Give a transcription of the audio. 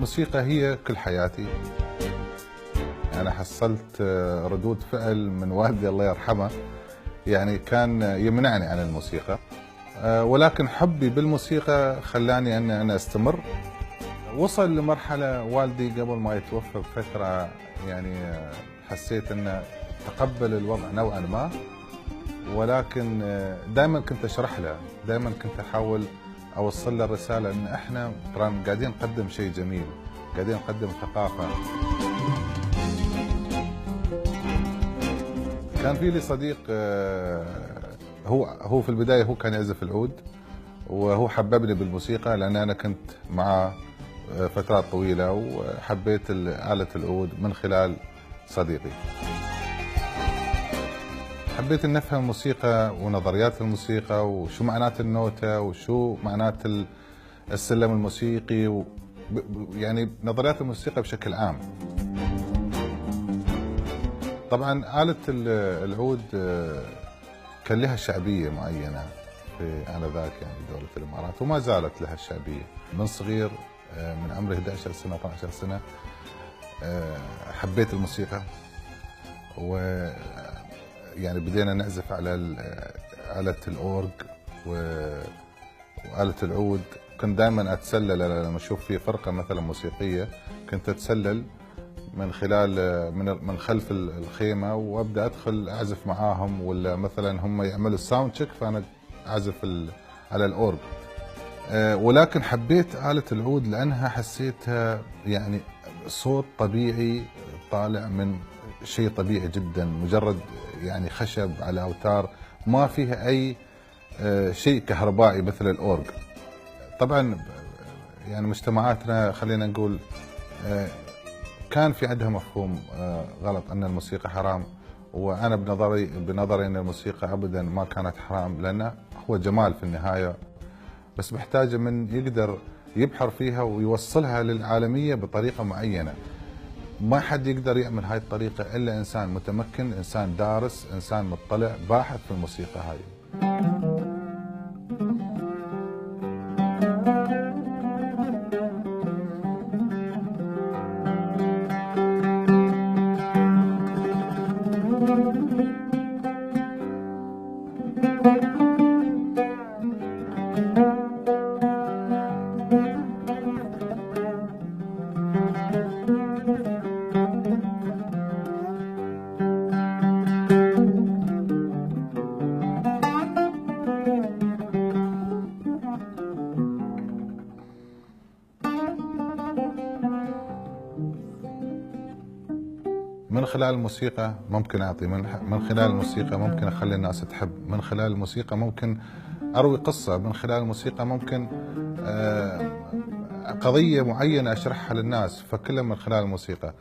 الموسيقى هي كل حياتي. أنا حصلت ردود فعل من والدي الله يرحمه، يعني كان يمنعني عن الموسيقى، ولكن حبي بالموسيقى خلاني أن أنا أستمر. وصل لمرحلة والدي قبل ما يتوفى بفترة، يعني حسيت أنه تقبل الوضع نوعا ما، ولكن دائما كنت أشرح له، دائما كنت أحاول أوصل له الرسالة أن إحنا قاعدين نقدم شيء جميل، قاعدين نقدم ثقافة. كان في لي صديق، هو في البداية هو كان يعزف العود، وهو حببني بالموسيقى لأن أنا كنت معه فترات طويلة، وحبيت آلة العود من خلال صديقي. حبيت أن أفهم الموسيقى ونظريات الموسيقى، وشو معنات النوتة، وشو معنات السلم الموسيقي، يعني نظريات الموسيقى بشكل عام. طبعا آلة العود كان لها شعبية معينة في آنذاك، يعني دولة الإمارات، وما زالت لها الشعبية. من صغير، من عمري 11 سنة 12 سنة، حبيت الموسيقى، يعني بدينا نعزف على آلة الأورج وآلة العود. كنت دائما أتسلل لما أشوف في فرقة مثلا موسيقية، كنت أتسلل من خلال من خلف الخيمة، وأبدأ أدخل أعزف معاهم، ولا مثلا هم يعملوا الساوند تشيك فأنا أعزف على الأورج. ولكن حبيت آلة العود لأنها حسيتها يعني صوت طبيعي طالع من شيء طبيعي جدا، مجرد يعني خشب على أوتار، ما فيها أي شيء كهربائي مثل الأورج. طبعا يعني مجتمعاتنا خلينا نقول كان في عندها مفهوم غلط أن الموسيقى حرام، وأنا بنظري أن الموسيقى أبدا ما كانت حرام، لأنه هو جمال في النهاية، بس محتاجة من يقدر يبحر فيها ويوصلها للعالمية بطريقة معينة. ما حد يقدر يعمل هاي الطريقة إلا إنسان متمكن، إنسان دارس، إنسان مطلع، باحث في الموسيقى هاي. من خلال الموسيقى ممكن أعطي، من خلال الموسيقى ممكن أخلي الناس تحب، من خلال الموسيقى ممكن أروي قصة، من خلال الموسيقى ممكن قضية معينة أشرحها للناس، فكلها من خلال الموسيقى.